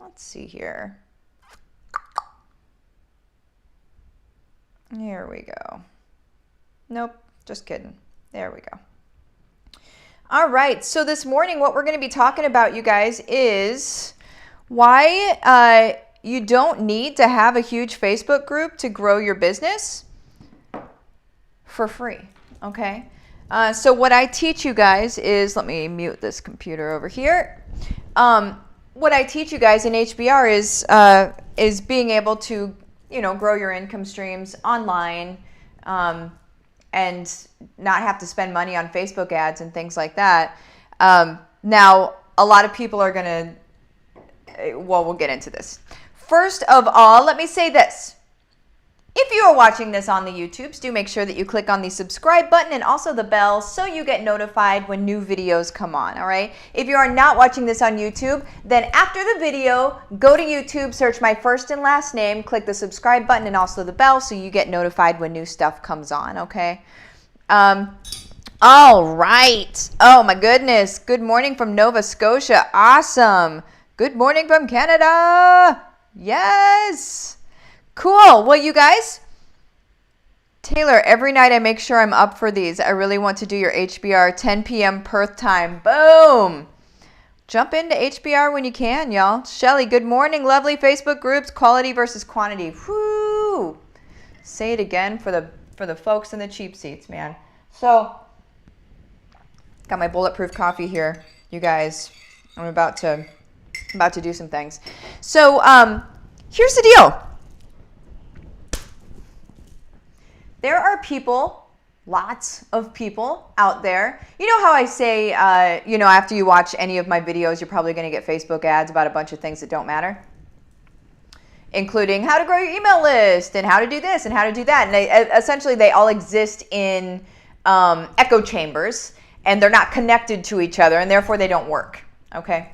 Let's see here. Here we go. Nope, just kidding. There we go. All right, so this morning what we're going to be talking about, you guys, is why you don't need to have a huge Facebook group to grow your business for free, okay? So what I teach you guys is, let me mute this computer over here. What I teach you guys in HBR is being able to, grow your income streams online, and not have to spend money on Facebook ads and things like that. Now, a lot of people are going to, we'll get into this. First of all, let me say this. If you are watching this on the YouTubes, do make sure that you click on the subscribe button and also the bell so you get notified when new videos come on, all right? If you are not watching this on YouTube, then after the video, go to YouTube, search my first and last name, click the subscribe button and also the bell so you get notified when new stuff comes on, okay? All right. Oh my goodness. Good morning from Nova Scotia. Awesome. Good morning from Canada. Yes. Cool. Well, you guys, Taylor, every night I make sure I'm up for these. I really want to do your HBR 10 p.m. Perth time. Boom. Jump into HBR when you can, y'all. Shelly, good morning. Lovely Facebook groups, quality versus quantity. Whoo. Say it again for the folks in the cheap seats, man. So, got my bulletproof coffee here, you guys. I'm about to do some things. So, here's the deal. There are people, lots of people out there. You know how I say, after you watch any of my videos, you're probably going to get Facebook ads about a bunch of things that don't matter, including how to grow your email list and how to do this and how to do that. And essentially, they all exist in echo chambers, and they're not connected to each other, and therefore they don't work, okay?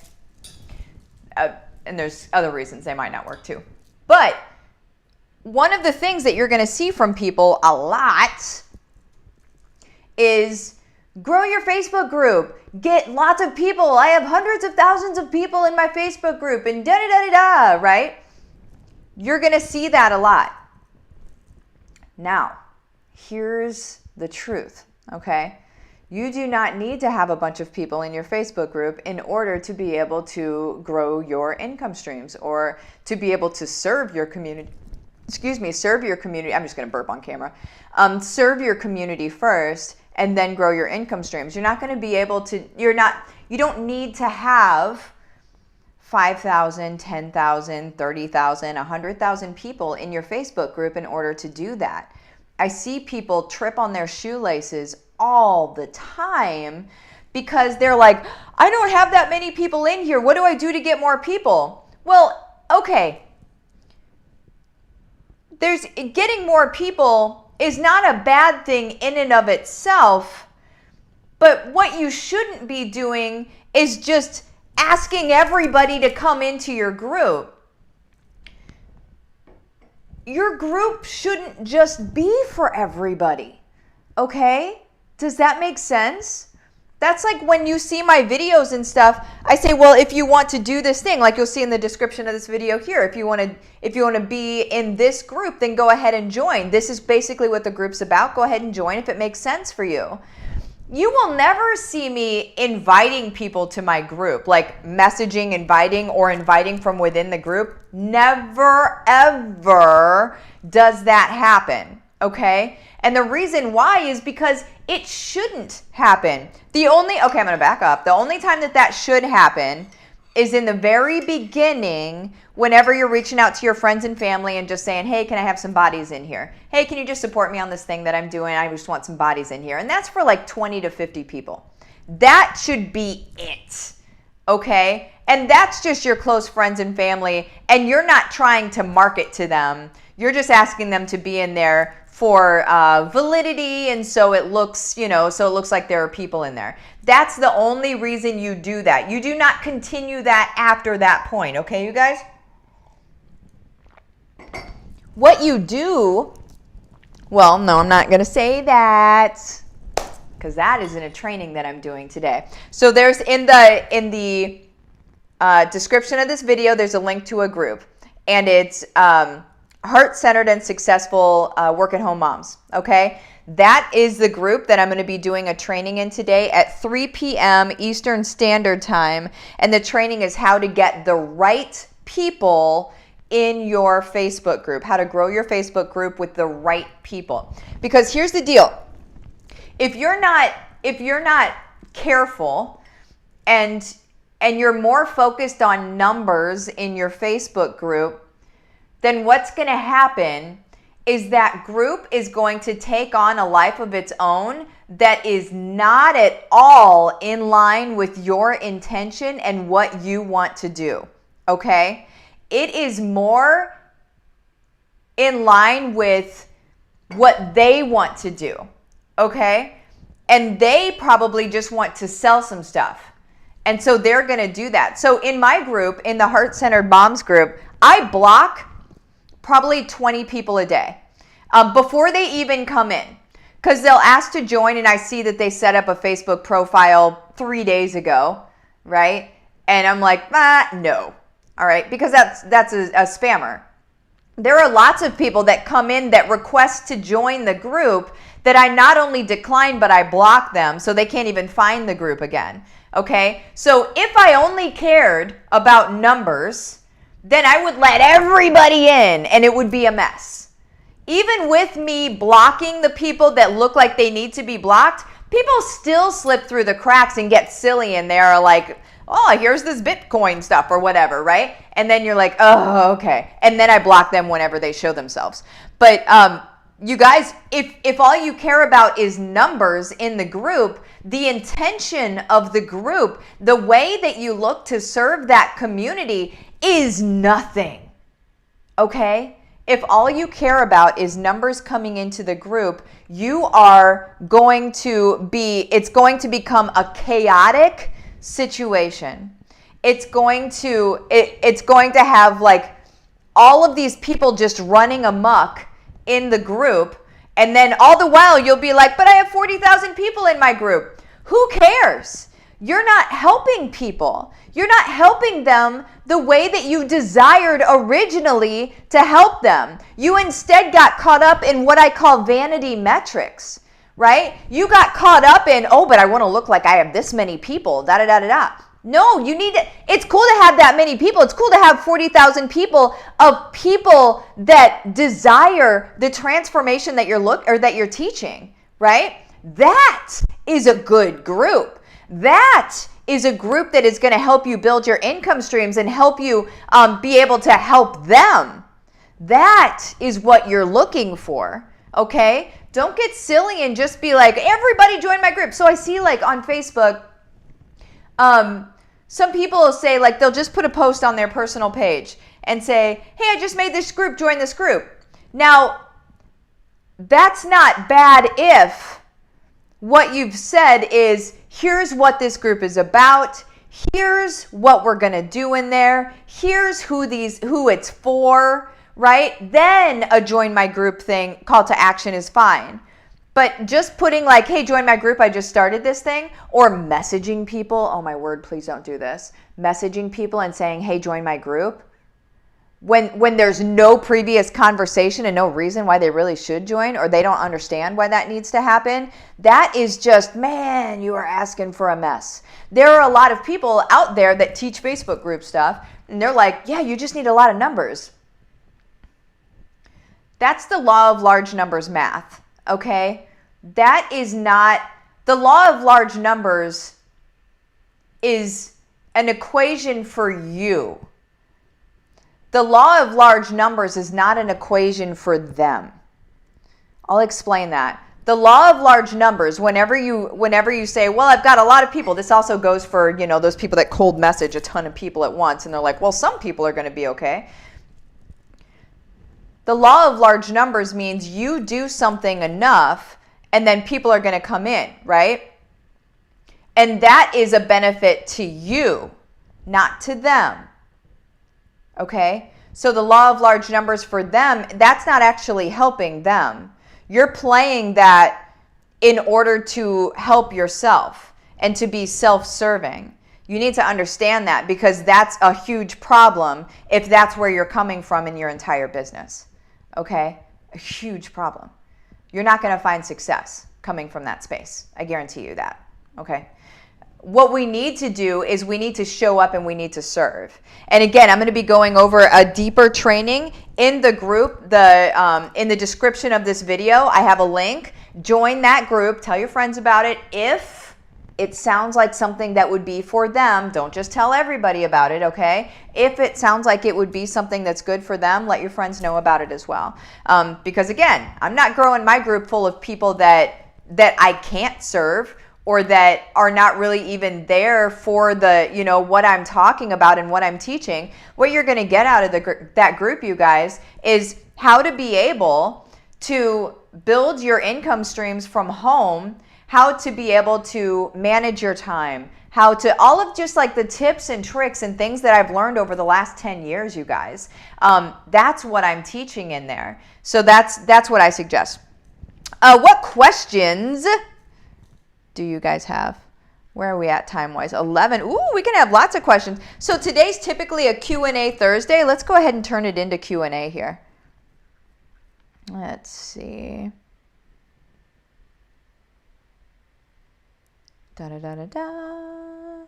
And there's other reasons they might not work too. But one of the things that you're going to see from people a lot is grow your Facebook group, get lots of people. I have hundreds of thousands of people in my Facebook group and da-da-da-da-da, right? You're going to see that a lot. Now, here's the truth, okay? You do not need to have a bunch of people in your Facebook group in order to be able to grow your income streams or to be able to serve your community. Serve your community. I'm just going to burp on camera. Serve your community first and then grow your income streams. You're not going to be able to, you don't need to have 5,000, 10,000, 30,000, 100,000 people in your Facebook group in order to do that. I see people trip on their shoelaces all the time because they're like, I don't have that many people in here. What do I do to get more people? Well, okay. Getting more people is not a bad thing in and of itself, but what you shouldn't be doing is just asking everybody to come into your group. Your group shouldn't just be for everybody, okay? Does that make sense? That's like when you see my videos and stuff, I say, well, if you want to do this thing, like you'll see in the description of this video here, if you want to be in this group, then go ahead and join. This is basically what the group's about. Go ahead and join if it makes sense for you. You will never see me inviting people to my group, like messaging, inviting, or inviting from within the group. Never, ever does that happen, okay? And the reason why is because it shouldn't happen. Okay, I'm going to back up. The only time that should happen is in the very beginning, whenever you're reaching out to your friends and family and just saying, hey, can I have some bodies in here? Hey, can you just support me on this thing that I'm doing? I just want some bodies in here. And that's for like 20 to 50 people. That should be it, okay? And that's just your close friends and family, and you're not trying to market to them. You're just asking them to be in there for validity, and so it looks, like there are people in there. That's the only reason you do that. You do not continue that after that point, okay, you guys? What you do, well, no, I'm not going to say that because that is in a training that I'm doing today. So there's in the description of this video, there's a link to a group, and it's heart-centered and successful work-at-home moms, okay? That is the group that I'm going to be doing a training in today at 3 p.m. Eastern Standard Time, and the training is how to get the right people in your Facebook group, how to grow your Facebook group with the right people. Because here's the deal. If you're not careful and you're more focused on numbers in your Facebook group, then what's going to happen is that group is going to take on a life of its own that is not at all in line with your intention and what you want to do, okay? It is more in line with what they want to do, okay? And they probably just want to sell some stuff. And so they're going to do that. So in my group, in the Heart-Centered Moms group, I block probably 20 people a day before they even come in, because they'll ask to join and I see that they set up a Facebook profile 3 days ago, right? And I'm like, no. All right, because that's a spammer. There are lots of people that come in that request to join the group that I not only decline, but I block them so they can't even find the group again, okay? So if I only cared about numbers, then I would let everybody in and it would be a mess. Even with me blocking the people that look like they need to be blocked, people still slip through the cracks and get silly and they're like, oh, here's this Bitcoin stuff or whatever, right? And then you're like, oh, okay. And then I block them whenever they show themselves. But you guys, if all you care about is numbers in the group, the intention of the group, the way that you look to serve that community is nothing, okay? If all you care about is numbers coming into the group, you are going to it's going to become a chaotic situation. It's going to have like all of these people just running amok in the group, and then all the while you'll be like, but I have 40,000 people in my group. Who cares? You're not helping people. You're not helping them the way that you desired originally to help them. You instead got caught up in what I call vanity metrics, right? You got caught up in, oh, but I want to look like I have this many people, da-da-da-da-da. No, you need to, it's cool to have that many people. It's cool to have 40,000 people of people that desire the transformation that you're teaching, right? That is a good group. That is a group that is going to help you build your income streams and help you be able to help them. That is what you're looking for, okay? Don't get silly and just be like, everybody join my group. So I see like on Facebook, some people will say like, they'll just put a post on their personal page and say, hey, I just made this group, join this group. Now, that's not bad if what you've said is, here's what this group is about. Here's what we're going to do in there. Here's who it's for, right? Then a join my group thing, call to action is fine. But just putting like, hey, join my group, I just started this thing, or messaging people, oh my word, please don't do this. Messaging people and saying, hey, join my group. When there's no previous conversation and no reason why they really should join, or they don't understand why that needs to happen, that is just, man, you are asking for a mess. There are a lot of people out there that teach Facebook group stuff, and they're like, yeah, you just need a lot of numbers. That's the law of large numbers math, okay? That is not, the law of large numbers is an equation for you. The law of large numbers is not an equation for them. I'll explain that. The law of large numbers, whenever you say, well, I've got a lot of people, this also goes for, those people that cold message a ton of people at once, and they're like, well, some people are going to be okay. The law of large numbers means you do something enough, and then people are going to come in, right? And that is a benefit to you, not to them. Okay? So the law of large numbers for them, that's not actually helping them. You're playing that in order to help yourself and to be self-serving. You need to understand that, because that's a huge problem if that's where you're coming from in your entire business. Okay? A huge problem. You're not going to find success coming from that space. I guarantee you that. Okay? What we need to do is we need to show up and we need to serve. And again, I'm going to be going over a deeper training in the group. In the description of this video, I have a link. Join that group. Tell your friends about it. If it sounds like something that would be for them, don't just tell everybody about it, okay? If it sounds like it would be something that's good for them, let your friends know about it as well. Because again, I'm not growing my group full of people that I can't serve, or that are not really even there for the, what I'm talking about and what I'm teaching. What you're going to get out of that group, you guys, is how to be able to build your income streams from home, how to be able to manage your time, how to, all of just like the tips and tricks and things that I've learned over the last 10 years, you guys. That's what I'm teaching in there. So that's what I suggest. What questions do you guys have? Where are we at time-wise? 11. Ooh, we can have lots of questions. So today's typically a Q&A Thursday. Let's go ahead and turn it into Q&A here. Let's see. Da-da-da-da-da.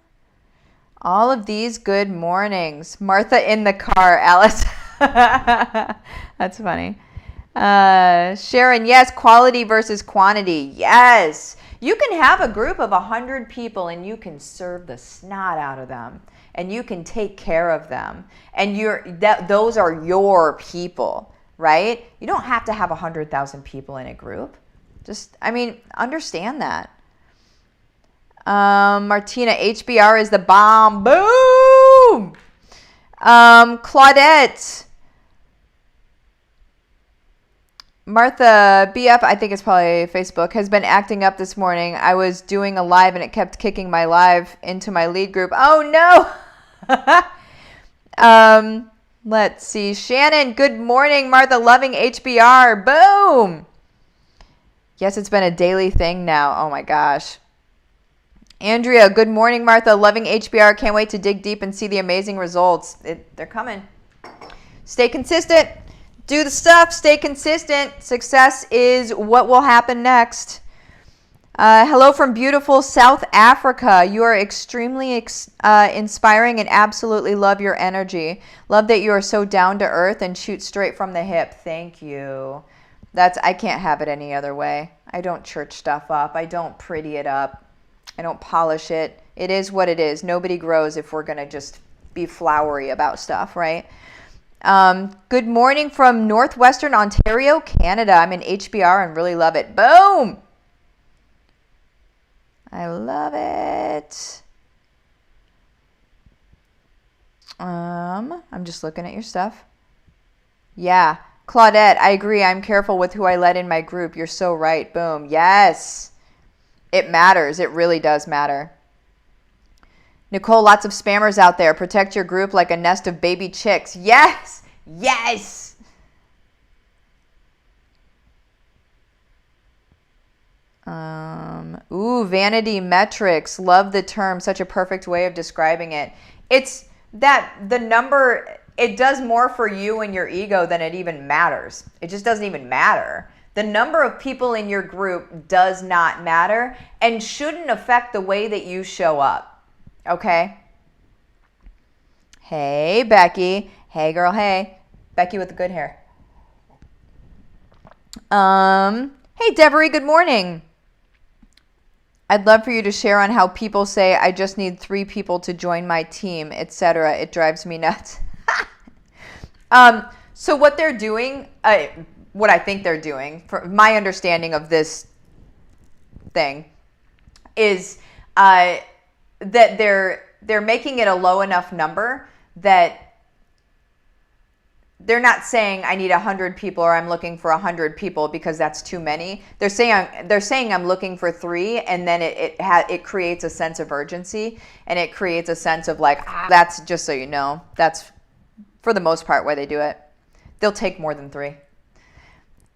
All of these good mornings. Martha in the car, Alice. That's funny. Sharon, yes, quality versus quantity. Yes. You can have a group of 100 people and you can serve the snot out of them and you can take care of them. And those are your people, right? You don't have to have 100,000 people in a group. Understand that. Martina, HBR is the bomb. Boom! Claudette. Martha BF, I think it's probably Facebook, has been acting up this morning. I was doing a live and it kept kicking my live into my lead group. Oh no! Let's see. Shannon, good morning. Martha, loving HBR. Boom! Yes, it's been a daily thing now. Oh my gosh. Andrea, good morning, Martha. Loving HBR. Can't wait to dig deep and see the amazing results. They're coming. Stay consistent. Do the stuff. Stay consistent. Success is what will happen next. Hello from beautiful South Africa. You are extremely inspiring and absolutely love your energy. Love that you are so down to earth and shoot straight from the hip. Thank you. I can't have it any other way. I don't church stuff up. I don't pretty it up. I don't polish it. It is what it is. Nobody grows if we're going to just be flowery about stuff, right? Good morning from Northwestern Ontario, Canada. I'm in HBR and really love it. Boom! I love it. I'm just looking at your stuff. Yeah. Claudette, I agree. I'm careful with who I let in my group. You're so right. Boom. Yes. It matters. It really does matter. Nicole, lots of spammers out there. Protect your group like a nest of baby chicks. Yes. Yes. Vanity metrics. Love the term. Such a perfect way of describing it. It's that the number, it does more for you and your ego than it even matters. It just doesn't even matter. The number of people in your group does not matter and shouldn't affect the way that you show up. Okay? Hey, Becky. Hey, girl. Hey. Becky with the good hair. Hey, Devery. Good morning. I'd love for you to share on how people say, I just need 3 people to join my team, etc. It drives me nuts. So what they're doing, what I think they're doing, for my understanding of this thing, is that they're making it a low enough number that they're not saying I need 100 people or I'm looking for 100 people because that's too many. They're saying I'm looking for 3, and then it creates a sense of urgency, and it creates a sense of like, that's, just so you know, that's for the most part why they do it. They'll take more than 3.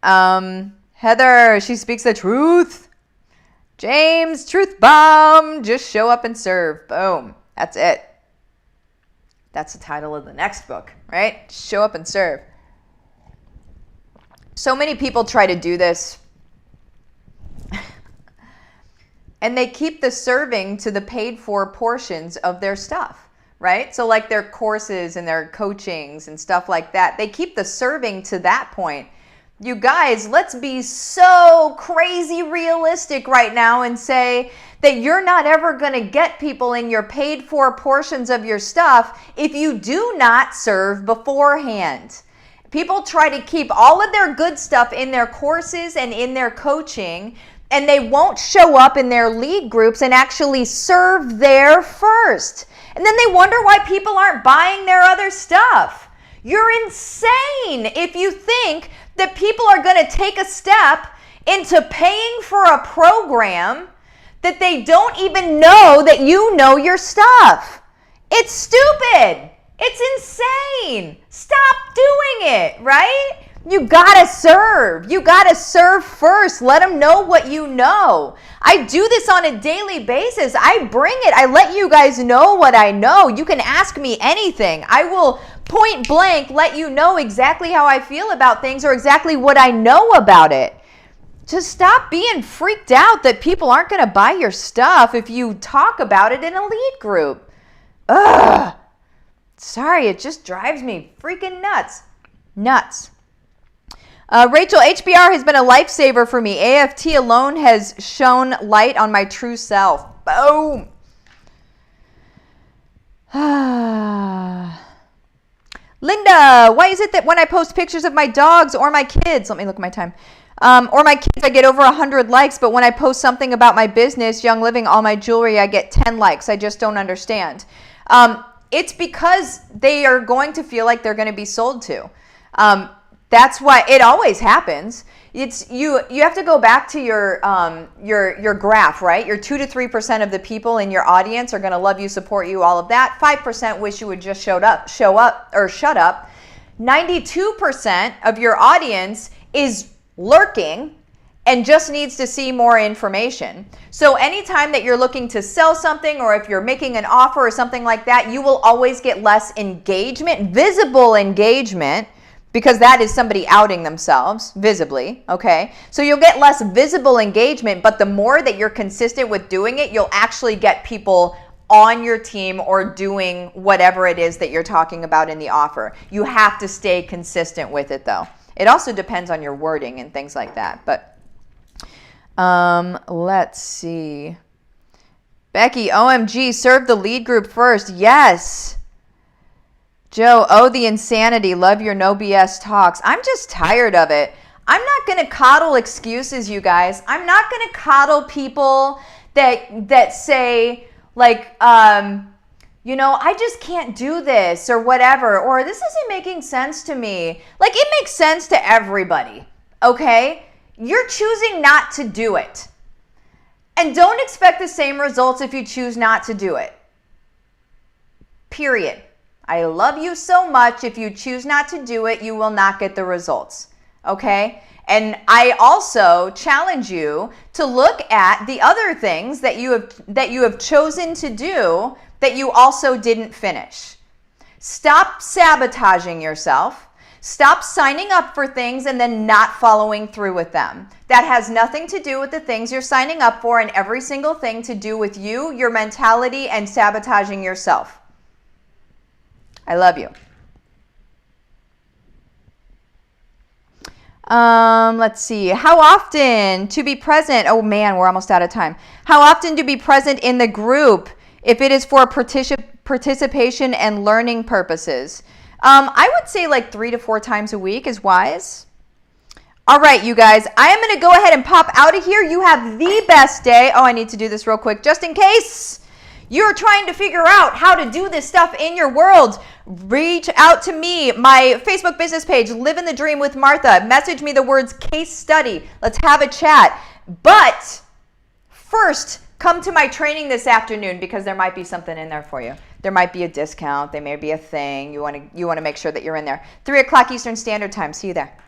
Heather, she speaks the truth. James, truth bomb. Just show up and serve. Boom. That's it. That's the title of the next book, right? Show up and serve. So many people try to do this and they keep the serving to the paid for portions of their stuff, right? So like their courses and their coachings and stuff like that, they keep the serving to that point. You guys, let's be so crazy realistic right now and say that you're not ever going to get people in your paid for portions of your stuff if you do not serve beforehand. People try to keep all of their good stuff in their courses and in their coaching, and they won't show up in their lead groups and actually serve there first. And then they wonder why people aren't buying their other stuff. You're insane if you think that people are going to take a step into paying for a program that they don't even know that you know your stuff. It's stupid. It's insane. Stop doing it, right? You gotta serve. You gotta serve first. Let them know what you know. I do this on a daily basis. I bring it. I let you guys know what I know. You can ask me anything. I will point blank let you know exactly how I feel about things or exactly what I know about it. Just stop being freaked out that people aren't going to buy your stuff if you talk about it in a lead group. Ugh. Sorry, it just drives me freaking nuts. Nuts. Rachel, HBR has been a lifesaver for me. AFT alone has shone light on my true self. Boom. Linda, why is it that when I post pictures of my dogs or my kids, let me look at my time, or my kids, I get over 100 likes, but when I post something about my business, Young Living, all my jewelry, I get 10 likes. I just don't understand. It's because they are going to feel like they're going to be sold to. That's why it always happens. It's you have to go back to your graph, right? Your 2 to 3% of the people in your audience are going to love you, support you, all of that. 5% wish you would just show up or shut up. 92% of your audience is lurking and just needs to see more information. So anytime that you're looking to sell something or if you're making an offer or something like that, you will always get less engagement, visible engagement, because that is somebody outing themselves visibly, okay? So you'll get less visible engagement, but the more that you're consistent with doing it, you'll actually get people on your team or doing whatever it is that you're talking about in the offer. You have to stay consistent with it though. It also depends on your wording and things like that, but let's see. Becky, OMG, serve the lead group first. Yes. Joe, oh, the insanity. Love your no BS talks. I'm just tired of it. I'm not going to coddle excuses, you guys. I'm not going to coddle people that say, like, I just can't do this or whatever, or this isn't making sense to me. Like, it makes sense to everybody, okay? You're choosing not to do it. And don't expect the same results if you choose not to do it. Period. I love you so much. If you choose not to do it, you will not get the results. Okay? And I also challenge you to look at the other things that you have chosen to do that you also didn't finish. Stop sabotaging yourself. Stop signing up for things and then not following through with them. That has nothing to do with the things you're signing up for and every single thing to do with you, your mentality, and sabotaging yourself. I love you. Let's see. How often to be present? Oh man, we're almost out of time. How often to be present in the group if it is for participation and learning purposes? I would say like 3 to 4 times a week is wise. All right, you guys, I am going to go ahead and pop out of here. You have the best day. Oh, I need to do this real quick just in case you're trying to figure out how to do this stuff in your world. Reach out to me, my Facebook business page, Livin the Dream with Martha. Message me the words case study. Let's have a chat. But first, come to my training this afternoon because there might be something in there for you. There might be a discount. There may be a thing. You want to make sure that you're in there. 3 o'clock Eastern Standard Time. See you there.